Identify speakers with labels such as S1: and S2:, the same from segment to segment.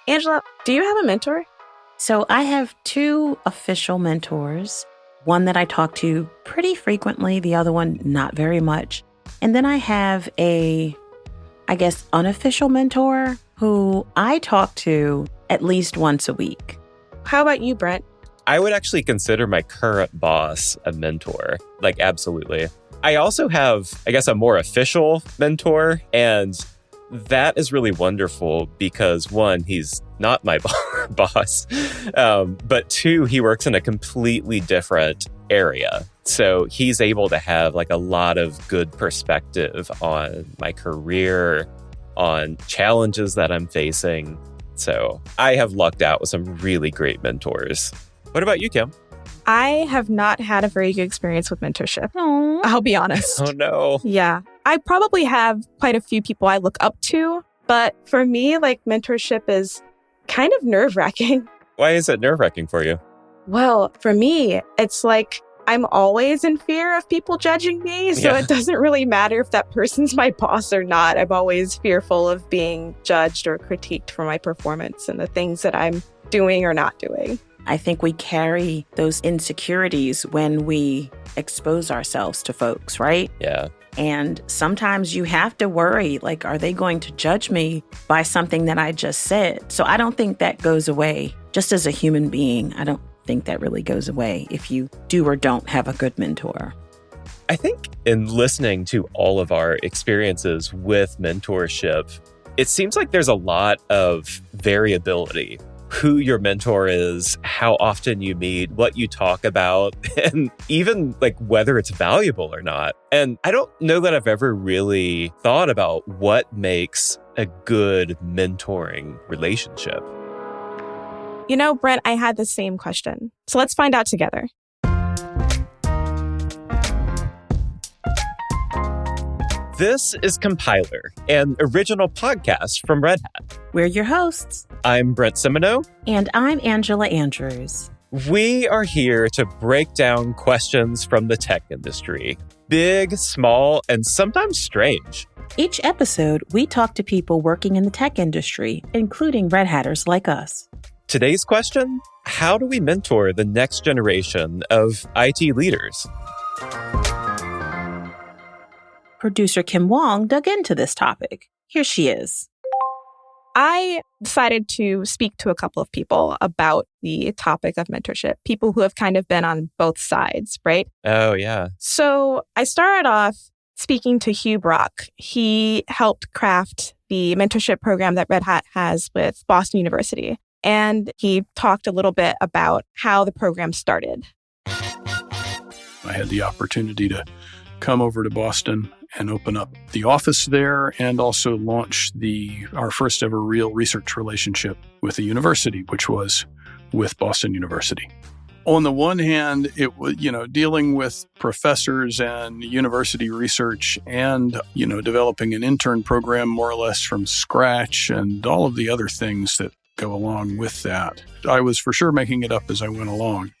S1: Angela, do you have a mentor?
S2: So I have two official mentors, one that I talk to pretty frequently, the other one not very much. And then I have unofficial mentor who I talk to at least once a week.
S1: How about you, Brent?
S3: I would actually consider my current boss a mentor. Absolutely. I also have, a more official mentor, and that is really wonderful because one, he's not my boss, but two, he works in a completely different area. So he's able to have a lot of good perspective on my career, on challenges that I'm facing. So I have lucked out with some really great mentors. What about you, Kim?
S1: I have not had a very good experience with mentorship.
S2: Aww.
S1: I'll be honest.
S3: Oh, no.
S1: Yeah. I probably have quite a few people I look up to, but for me, mentorship is kind of nerve-wracking.
S3: Why is it nerve-wracking for you?
S1: Well, for me, it's I'm always in fear of people judging me, so It doesn't really matter if that person's my boss or not. I'm always fearful of being judged or critiqued for my performance and the things that I'm doing or not doing.
S2: I think we carry those insecurities when we expose ourselves to folks, right?
S3: Yeah.
S2: And sometimes you have to worry, are they going to judge me by something that I just said? So I don't think that goes away. Just as a human being, I don't think that really goes away if you do or don't have a good mentor.
S3: I think in listening to all of our experiences with mentorship, it seems like there's a lot of variability. Who your mentor is, how often you meet, what you talk about, and even whether it's valuable or not. And I don't know that I've ever really thought about what makes a good mentoring relationship.
S1: You know, Brent, I had the same question. So let's find out together.
S3: This is Compiler, an original podcast from Red Hat.
S2: We're your hosts.
S3: I'm Brent Simoneau.
S2: And I'm Angela Andrews.
S3: We are here to break down questions from the tech industry. Big, small, and sometimes strange.
S2: Each episode, we talk to people working in the tech industry, including Red Hatters like us.
S3: Today's question, how do we mentor the next generation of IT leaders?
S2: Producer Kim Wong dug into this topic. Here she is.
S1: I decided to speak to a couple of people about the topic of mentorship, people who have kind of been on both sides, right?
S3: Oh, yeah.
S1: So I started off speaking to Hugh Brock. He helped craft the mentorship program that Red Hat has with Boston University. And he talked a little bit about how the program started.
S4: I had the opportunity to come over to Boston and open up the office there and also launch our first ever real research relationship with the university, which was with Boston University. On the one hand, it was, dealing with professors and university research and, developing an intern program more or less from scratch and all of the other things that go along with that. I was for sure making it up as I went along.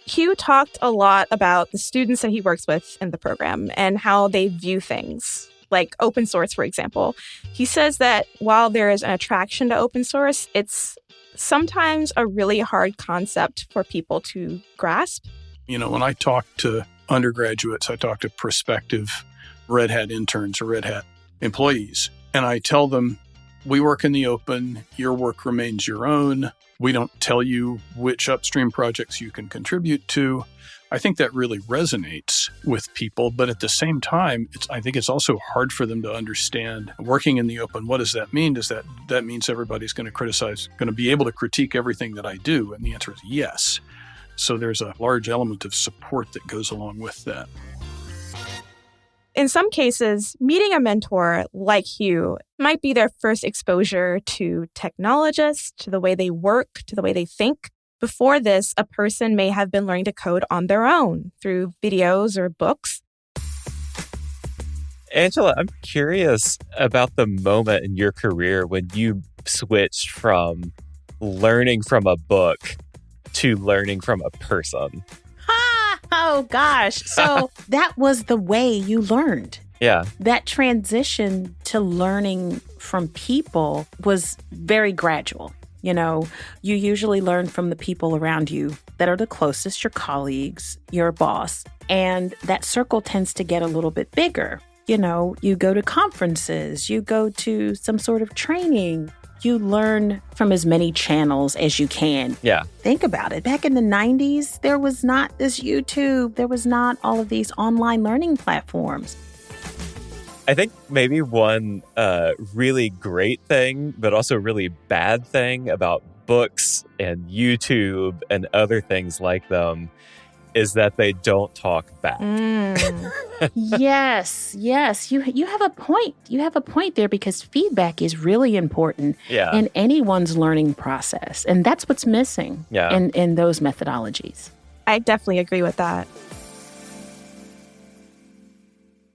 S1: Hugh talked a lot about the students that he works with in the program and how they view things, like open source, for example. He says that while there is an attraction to open source, it's sometimes a really hard concept for people to grasp.
S4: When I talk to undergraduates, I talk to prospective Red Hat interns or Red Hat employees, and I tell them, we work in the open, your work remains your own. We don't tell you which upstream projects you can contribute to. I think that really resonates with people, but at the same time, I think it's also hard for them to understand working in the open. What does that mean? Does that means everybody's going to be able to critique everything that I do? And the answer is yes. So there's a large element of support that goes along with that.
S1: In some cases, meeting a mentor like Hugh might be their first exposure to technologists, to the way they work, to the way they think. Before this, a person may have been learning to code on their own through videos or books.
S3: Angela, I'm curious about the moment in your career when you switched from learning from a book to learning from a person.
S2: Oh, gosh. So that was the way you learned.
S3: Yeah.
S2: That transition to learning from people was very gradual. You know, you usually learn from the people around you that are the closest, your colleagues, your boss. And that circle tends to get a little bit bigger. You know, you go to conferences, you go to some sort of training, you learn from as many channels as you can.
S3: Yeah.
S2: Think about it. Back in the 90s, there was not this YouTube. There was not all of these online learning platforms.
S3: I think maybe one really great thing, but also really bad thing about books and YouTube and other things like them is that they don't talk back.
S2: Yes. You have a point. You have a point there because feedback is really important in anyone's learning process. And that's what's missing in those methodologies.
S1: I definitely agree with that.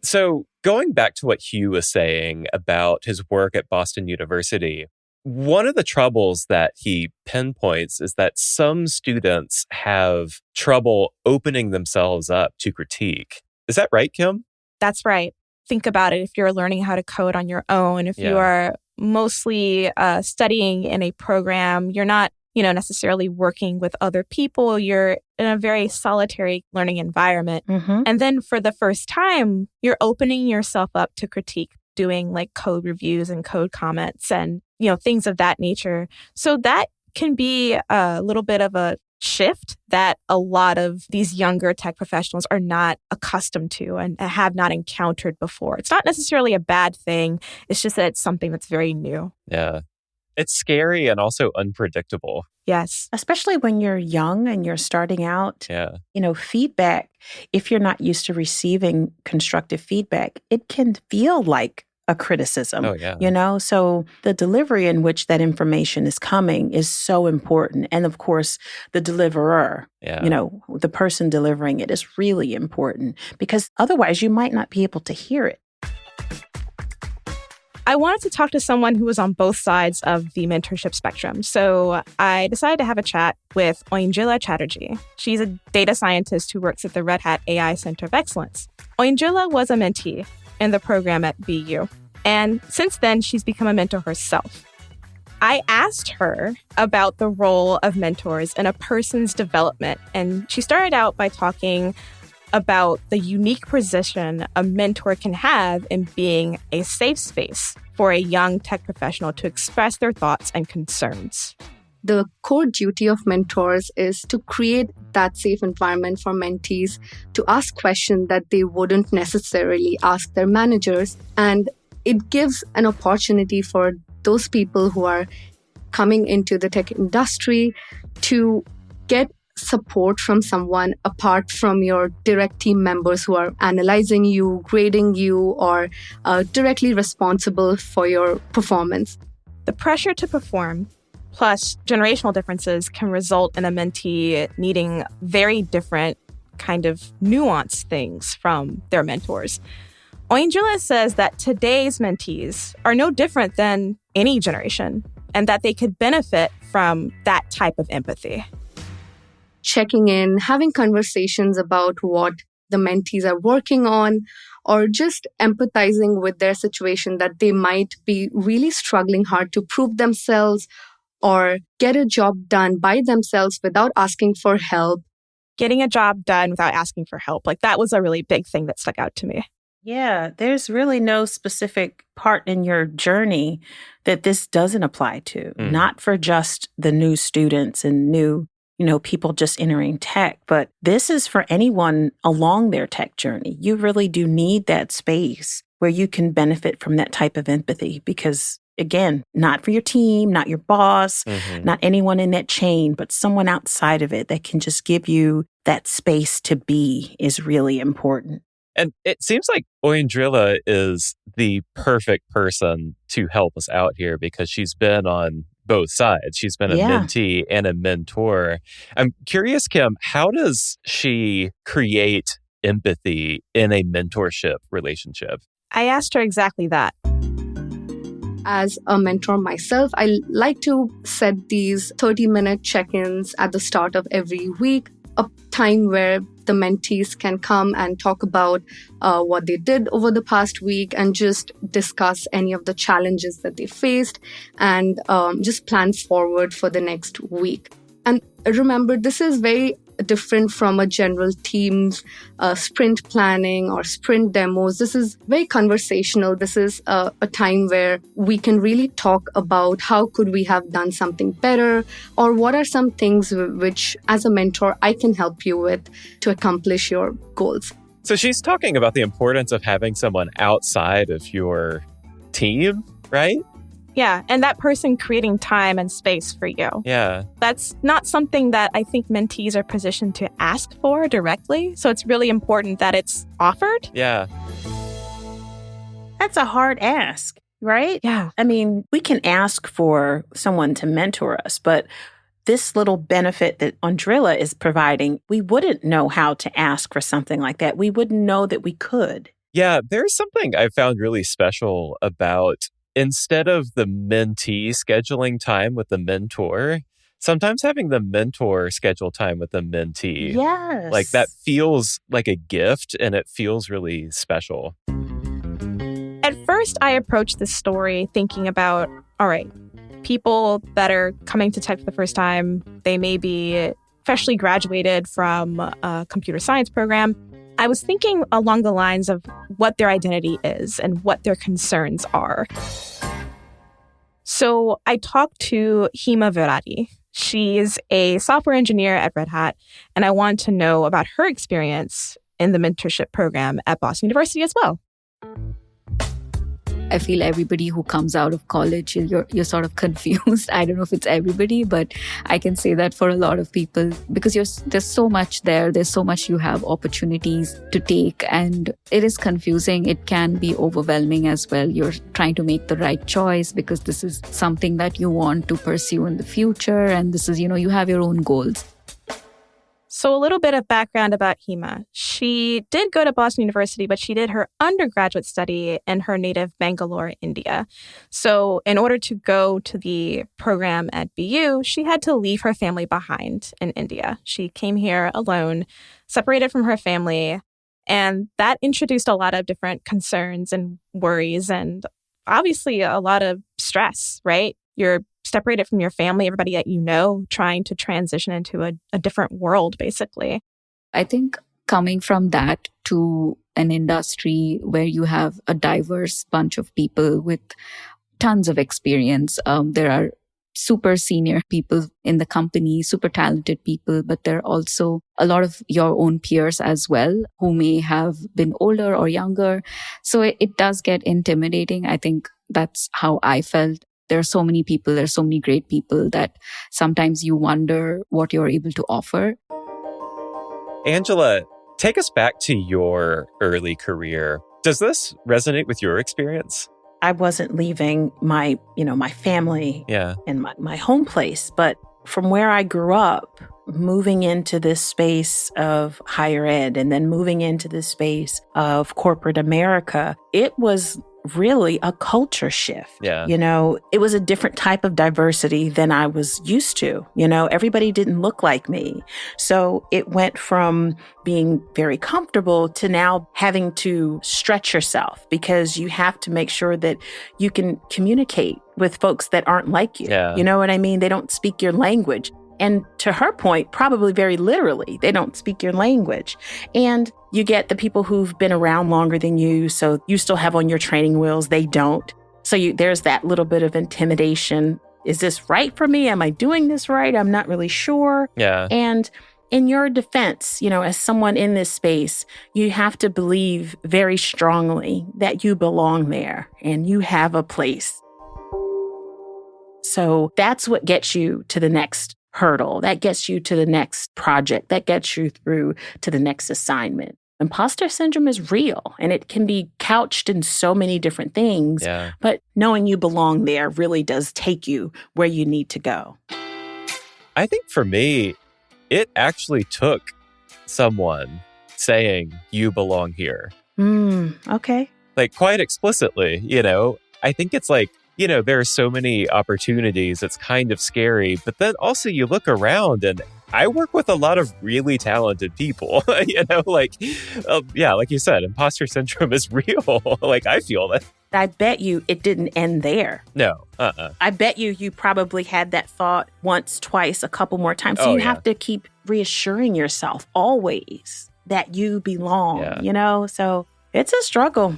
S3: So going back to what Hugh was saying about his work at Boston University, one of the troubles that he pinpoints is that some students have trouble opening themselves up to critique. Is that right, Kim?
S1: That's right. Think about it. If you're learning how to code on your own, if you are mostly studying in a program, you're not, necessarily working with other people. You're in a very solitary learning environment.
S2: Mm-hmm.
S1: And then for the first time, you're opening yourself up to critique, doing like code reviews and code comments and, things of that nature. So that can be a little bit of a shift that a lot of these younger tech professionals are not accustomed to and have not encountered before. It's not necessarily a bad thing. It's just that it's something that's very new.
S3: Yeah. It's scary and also unpredictable.
S1: Yes.
S2: Especially when you're young and you're starting out.
S3: Yeah.
S2: Feedback, if you're not used to receiving constructive feedback, it can feel like a criticism.
S3: Oh, yeah.
S2: So the delivery in which that information is coming is so important. And of course, the deliverer, the person delivering it is really important because otherwise you might not be able to hear it.
S1: I wanted to talk to someone who was on both sides of the mentorship spectrum. So I decided to have a chat with Oyinjola Chatterjee. She's a data scientist who works at the Red Hat AI Center of Excellence. Oyinjola was a mentee in the program at BU. And since then, she's become a mentor herself. I asked her about the role of mentors in a person's development. And she started out by talking about the unique position a mentor can have in being a safe space for a young tech professional to express their thoughts and concerns.
S5: The core duty of mentors is to create that safe environment for mentees to ask questions that they wouldn't necessarily ask their managers. And it gives an opportunity for those people who are coming into the tech industry to get support from someone apart from your direct team members who are analyzing you, grading you, or directly responsible for your performance.
S1: The pressure to perform plus generational differences can result in a mentee needing very different kind of nuanced things from their mentors. Oyinjola says that today's mentees are no different than any generation and that they could benefit from that type of empathy.
S5: Checking in, having conversations about what the mentees are working on, or just empathizing with their situation that they might be really struggling hard to prove themselves or get a job done by themselves without asking for help.
S1: Getting a job done without asking for help, that was a really big thing that stuck out to me.
S2: Yeah, there's really no specific part in your journey that this doesn't apply to, not for just the new students and new people just entering tech, but this is for anyone along their tech journey. You really do need that space where you can benefit from that type of empathy because, again, not for your team, not your boss, not anyone in that chain, but someone outside of it that can just give you that space to be is really important.
S3: And it seems like Oyinjola is the perfect person to help us out here because she's been on both sides. She's been a mentee and a mentor. I'm curious, Kim, how does she create empathy in a mentorship relationship?
S1: I asked her exactly that.
S5: As a mentor myself, I like to set these 30-minute check-ins at the start of every week a time where the mentees can come and talk about what they did over the past week and just discuss any of the challenges that they faced and just plan forward for the next week. And remember, this is very different from a general team's sprint planning or sprint demos. This is very conversational. This is a time where we can really talk about how could we have done something better, or what are some things which, as a mentor, I can help you with to accomplish your goals.
S3: So she's talking about the importance of having someone outside of your team, right?
S1: Yeah, and that person creating time and space for you.
S3: Yeah.
S1: That's not something that I think mentees are positioned to ask for directly. So it's really important that it's offered.
S3: Yeah.
S2: That's a hard ask, right?
S1: Yeah.
S2: I mean, we can ask for someone to mentor us, but this little benefit that Andrilla is providing, we wouldn't know how to ask for something like that. We wouldn't know that we could.
S3: Yeah, there's something I found really special about instead of the mentee scheduling time with the mentor, sometimes having the mentor schedule time with the mentee.
S2: Yes.
S3: Like that feels like a gift and it feels really special.
S1: At first, I approached this story thinking about, all right, people that are coming to tech for the first time, they may be freshly graduated from a computer science program. I was thinking along the lines of what their identity is and what their concerns are. So I talked to Hima Virati. She's a software engineer at Red Hat, and I want to know about her experience in the mentorship program at Boston University as well.
S6: I feel everybody who comes out of college, you're sort of confused. I don't know if it's everybody, but I can say that for a lot of people, because there's so much there. There's so much you have opportunities to take, and it is confusing. It can be overwhelming as well. You're trying to make the right choice because this is something that you want to pursue in the future. And this is, you have your own goals.
S1: So a little bit of background about Hima. She did go to Boston University, but she did her undergraduate study in her native Bangalore, India. So in order to go to the program at BU, she had to leave her family behind in India. She came here alone, separated from her family, and that introduced a lot of different concerns and worries and obviously a lot of stress, right? You're separated from your family, everybody that you know, trying to transition into a different world, basically.
S6: I think coming from that to an industry where you have a diverse bunch of people with tons of experience, there are super senior people in the company, super talented people, but there are also a lot of your own peers as well who may have been older or younger. So it does get intimidating. I think that's how I felt. There are so many people, there's so many great people that sometimes you wonder what you're able to offer.
S3: Angela, take us back to your early career. Does this resonate with your experience?
S2: I wasn't leaving my family and my home place, but from where I grew up, moving into this space of higher ed and then moving into this space of corporate America, it was really a culture shift.
S3: Yeah.
S2: It was a different type of diversity than I was used to. Everybody didn't look like me. So it went from being very comfortable to now having to stretch yourself because you have to make sure that you can communicate with folks that aren't like you.
S3: Yeah.
S2: You know what I mean? They don't speak your language. And to her point, probably very literally, they don't speak your language. And you get the people who've been around longer than you, so you still have on your training wheels, they don't. So there's that little bit of intimidation. Is this right for me? Am I doing this right? I'm not really sure.
S3: Yeah.
S2: And in your defense, as someone in this space, you have to believe very strongly that you belong there and you have a place. So that's what gets you to the next hurdle. That gets you to the next project. That gets you through to the next assignment. Imposter syndrome is real and it can be couched in so many different things.
S3: Yeah.
S2: But knowing you belong there really does take you where you need to go.
S3: I think for me, it actually took someone saying, you belong here.
S2: Okay.
S3: Like quite explicitly, I think it's like, there are so many opportunities. It's kind of scary. But then also you look around and I work with a lot of really talented people, like you said, imposter syndrome is real. Like, I feel that.
S2: I bet you it didn't end there.
S3: No,
S2: I bet you probably had that thought once, twice, a couple more times. So you have to keep reassuring yourself always that you belong, So it's a struggle.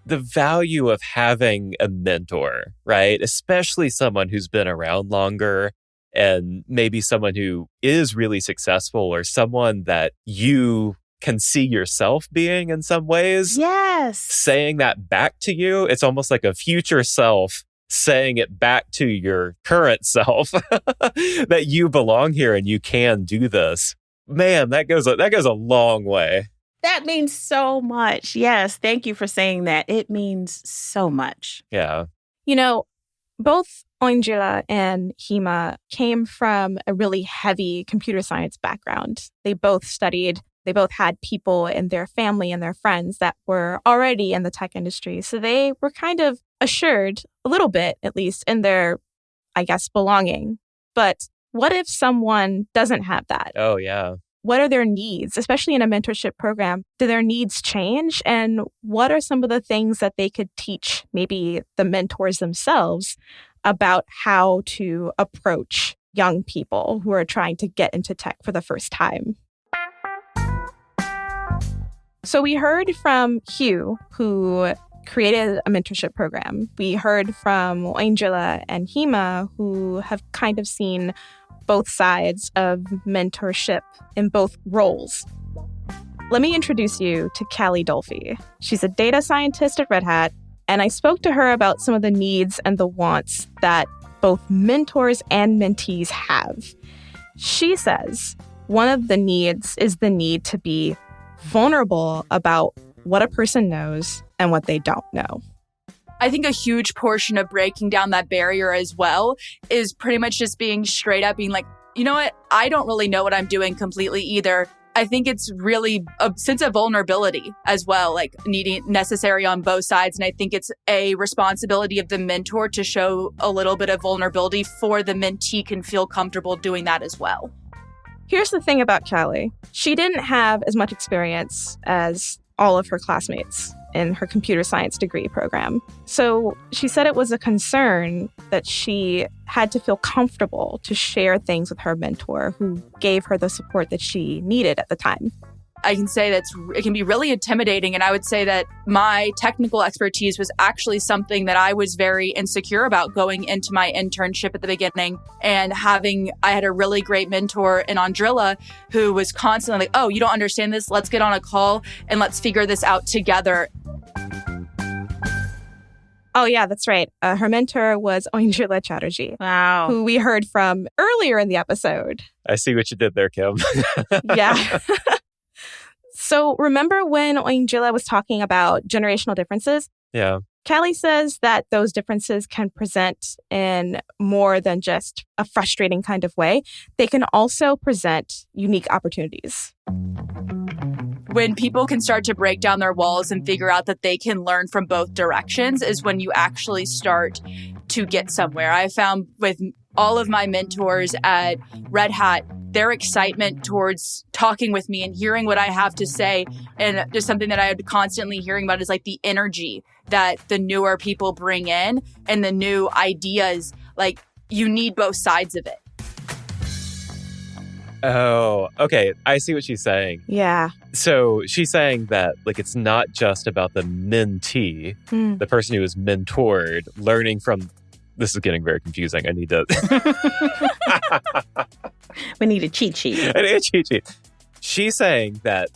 S3: The value of having a mentor, right? Especially someone who's been around longer and maybe someone who is really successful or someone that you can see yourself being in some ways.
S2: Yes.
S3: Saying that back to you, it's almost like a future self saying it back to your current self that you belong here and you can do this. Man, that goes a long way.
S2: That means so much. Yes. Thank you for saying that. It means so much.
S3: Yeah.
S1: Both Oinjila and Hima came from a really heavy computer science background. They both had people in their family and their friends that were already in the tech industry. So they were kind of assured, a little bit at least, in their, I guess, belonging. But what if someone doesn't have that?
S3: Oh, yeah.
S1: What are their needs, especially in a mentorship program? Do their needs change? And what are some of the things that they could teach maybe the mentors themselves about how to approach young people who are trying to get into tech for the first time? So we heard from Hugh, who created a mentorship program. We heard from Oinjila and Hima, who have kind of seen both sides of mentorship in both roles. Let me introduce you to Callie Dolphy. She's a data scientist at Red Hat, and I spoke to her about some of the needs and the wants that both mentors and mentees have. She says one of the needs is the need to be vulnerable about what a person knows and what they don't know.
S7: I think a huge portion of breaking down that barrier as well is pretty much just being straight up, being like, you know what? I don't really know what I'm doing completely either. I think it's really a sense of vulnerability as well, like needing necessary on both sides. And I think it's a responsibility of the mentor to show a little bit of vulnerability for the mentee can feel comfortable doing that as well.
S1: Here's the thing about Callie. She didn't have as much experience as all of her classmates in her computer science degree program. So she said it was a concern that she had to feel comfortable to share things with her mentor who gave her the support that she needed at the time.
S7: I can say it can be really intimidating. And I would say that my technical expertise was actually something that I was very insecure about going into my internship at the beginning. And I had a really great mentor in Andrilla who was constantly like, oh, you don't understand this? Let's get on a call and let's figure this out together.
S1: Oh, yeah, that's right. Her mentor was Oinjila Chatterjee.
S2: Wow.
S1: Who we heard from earlier in the episode.
S3: I see what you did there, Kim.
S1: Yeah. So remember when Oinjila was talking about generational differences?
S3: Yeah.
S1: Callie says that those differences can present in more than just a frustrating kind of way. They can also present unique opportunities.
S7: When people can start to break down their walls and figure out that they can learn from both directions is when you actually start to get somewhere. I found with all of my mentors at Red Hat, their excitement towards talking with me and hearing what I have to say. And just something that I had constantly hearing about is like the energy that the newer people bring in and the new ideas. Like, you need both sides of it.
S3: Oh, okay. I see what she's saying.
S1: Yeah.
S3: So she's saying that like it's not just about the mentee, the person who is mentored, learning from. This is getting very confusing. I need to.
S2: We need a cheat sheet.
S3: I need a cheat sheet. She's saying that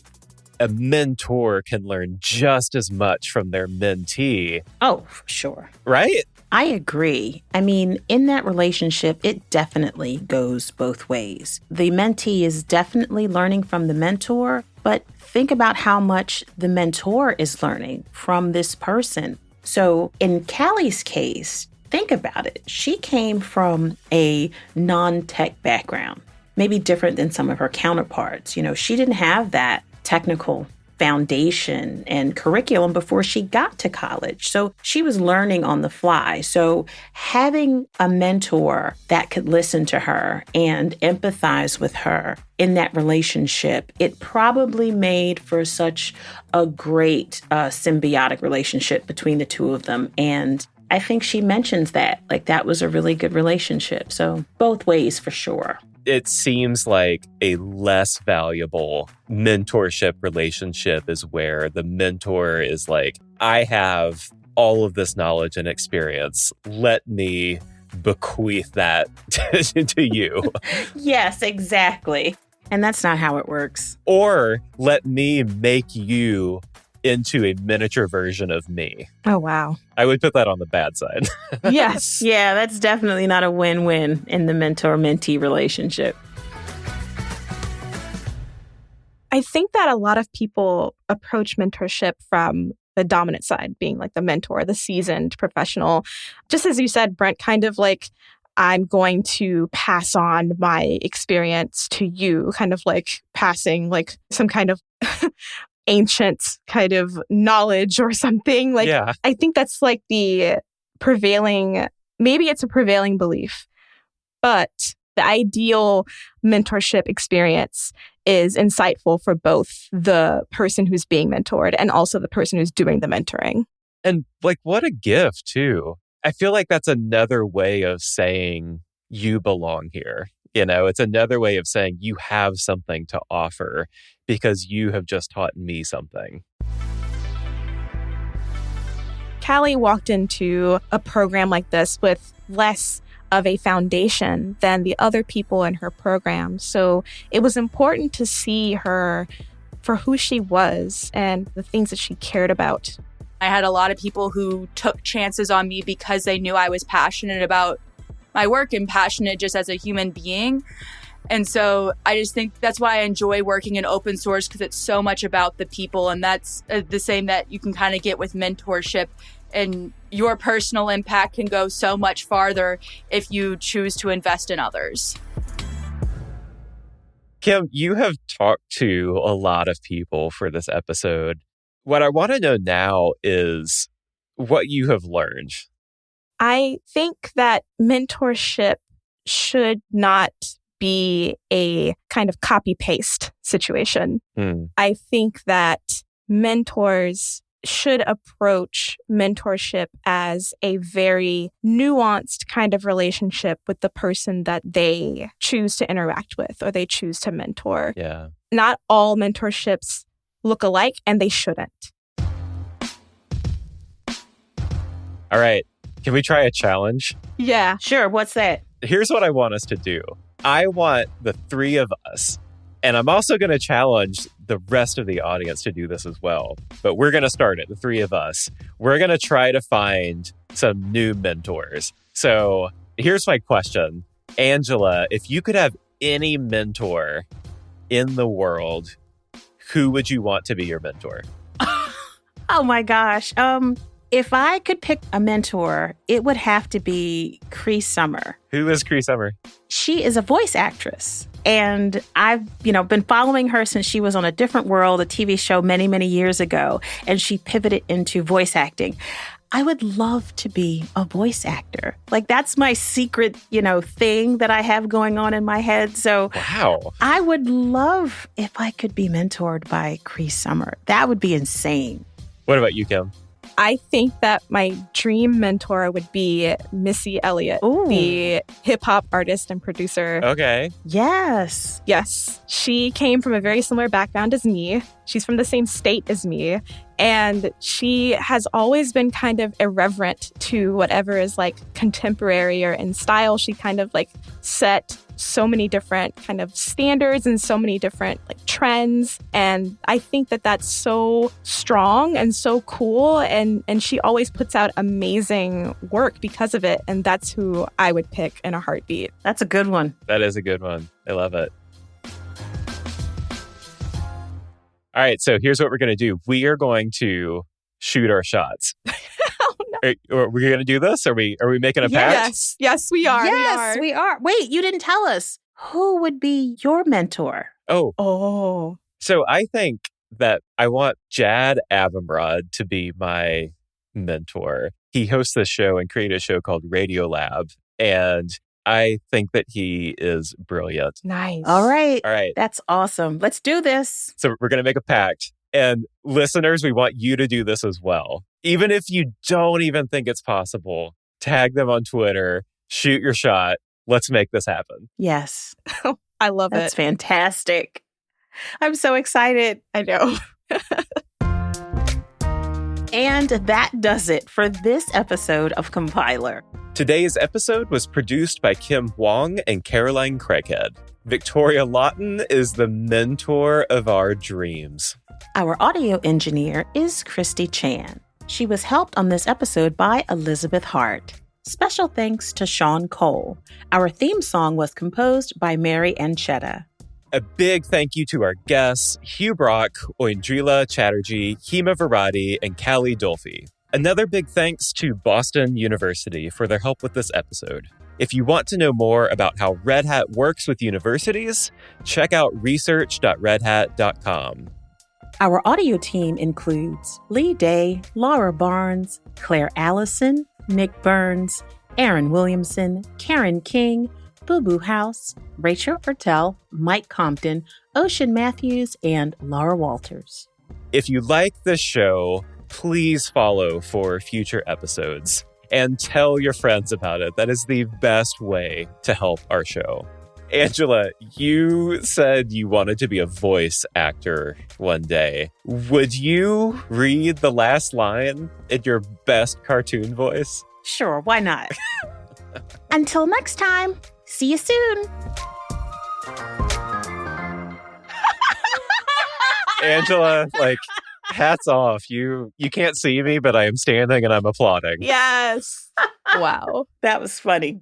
S3: a mentor can learn just as much from their mentee.
S2: Oh, for sure.
S3: Right?
S2: I agree. I mean, in that relationship, it definitely goes both ways. The mentee is definitely learning from the mentor, but think about how much the mentor is learning from this person. So in Callie's case, think about it. She came from a non-tech background, maybe different than some of her counterparts. You know, she didn't have that technical foundation and curriculum before she got to college. So she was learning on the fly. So having a mentor that could listen to her and empathize with her in that relationship, it probably made for such a great symbiotic relationship between the two of them. And I think she mentions that, like, that was a really good relationship. So both ways for sure.
S3: It seems like a less valuable mentorship relationship is where the mentor is like, I have all of this knowledge and experience. Let me bequeath that to you.
S2: Yes, exactly. And that's not how it works.
S3: Or let me make you into a miniature version of me.
S1: Oh, wow.
S3: I would put that on the bad side.
S1: Yes.
S2: Yeah, that's definitely not a win-win in the mentor-mentee relationship.
S1: I think that a lot of people approach mentorship from the dominant side, being like the mentor, the seasoned professional. Just as you said, Brent, kind of like, I'm going to pass on my experience to you, kind of like passing like some kind of ancient kind of knowledge or something. Like,
S3: Yeah.
S1: I think that's like the prevailing, maybe it's a prevailing belief, but the ideal mentorship experience is insightful for both the person who's being mentored and also the person who's doing the mentoring.
S3: And like, what a gift too. I feel like that's another way of saying you belong here. You know, it's another way of saying you have something to offer because you have just taught me something.
S1: Callie walked into a program like this with less of a foundation than the other people in her program. So it was important to see her for who she was and the things that she cared about.
S7: I had a lot of people who took chances on me because they knew I was passionate about my work and passionate just as a human being. And so I just think that's why I enjoy working in open source, because it's so much about the people. And that's the same that you can kind of get with mentorship. And your personal impact can go so much farther if you choose to invest in others.
S3: Kim, you have talked to a lot of people for this episode. What I want to know now is what you have learned.
S1: I think that mentorship should not be a kind of copy-paste situation. I think that mentors should approach mentorship as a very nuanced kind of relationship with the person that they choose to interact with or they choose to mentor.
S3: Yeah.
S1: Not all mentorships look alike, and they shouldn't.
S3: All right. Can we try a challenge?
S1: Yeah.
S2: Sure, what's that?
S3: Here's what I want us to do. I want the three of us, and I'm also going to challenge the rest of the audience to do this as well. But we're going to start it, the three of us. We're going to try to find some new mentors. So here's my question. Angela, if you could have any mentor in the world, who would you want to be your mentor?
S2: Oh my gosh. If I could pick a mentor, it would have to be Cree Summer.
S3: Who is Cree Summer?
S2: She is a voice actress. And I've, been following her since she was on A Different World, a TV show many, many years ago. And she pivoted into voice acting. I would love to be a voice actor. Like, that's my secret, thing that I have going on in my head. So
S3: wow.
S2: I would love if I could be mentored by Cree Summer. That would be insane.
S3: What about you, Kim?
S1: I think that my dream mentor would be Missy Elliott, the hip-hop artist and producer.
S3: Okay.
S2: Yes.
S1: Yes. She came from a very similar background as me. She's from the same state as me. And she has always been kind of irreverent to whatever is like contemporary or in style. She kind of like set so many different kind of standards and so many different like trends. And I think that that's so strong and so cool. And she always puts out amazing work because of it. And that's who I would pick in a heartbeat.
S2: That's a good one.
S3: That is a good one. I love it. All right, so here's what we're going to do. We are going to shoot our shots.
S1: Oh, no.
S3: Are we going to do this? Are we making a pact?
S1: Yes, we are.
S2: Yes, we are. Wait, you didn't tell us. Who would be your mentor?
S3: Oh. So I think that I want Jad Abumrad to be my mentor. He hosts this show and created a show called Radio Lab. And I think that he is brilliant.
S1: Nice.
S2: All right.
S3: All right.
S2: That's awesome. Let's do this.
S3: So we're going to make a pact. And listeners, we want you to do this as well. Even if you don't even think it's possible, tag them on Twitter, shoot your shot. Let's make this happen.
S2: Yes.
S1: I love
S2: That's
S1: it.
S2: fantastic. I'm so excited.
S1: I know.
S2: And that does it for this episode of Compiler.
S3: Today's episode was produced by Kim Huang and Caroline Craighead. Victoria Lawton is the mentor of our dreams.
S2: Our audio engineer is Christy Chan. She was helped on this episode by Elizabeth Hart. Special thanks to Sean Cole. Our theme song was composed by Mary Anchetta.
S3: A big thank you to our guests, Hugh Brock, Oindrila Chatterjee, Hema Virati, and Callie Dolphy. Another big thanks to Boston University for their help with this episode. If you want to know more about how Red Hat works with universities, check out research.redhat.com.
S2: Our audio team includes Lee Day, Laura Barnes, Claire Allison, Nick Burns, Aaron Williamson, Karen King, Boo Boo House, Rachel Ertel, Mike Compton, Ocean Matthews, and Laura Walters.
S3: If you like this show, please follow for future episodes and tell your friends about it. That is the best way to help our show. Angela, you said you wanted to be a voice actor one day. Would you read the last line in your best cartoon voice?
S2: Sure, why not? Until next time, see you soon.
S3: Angela, hats off. You can't see me, but I am standing and I'm applauding.
S1: Yes. Wow.
S2: That was funny.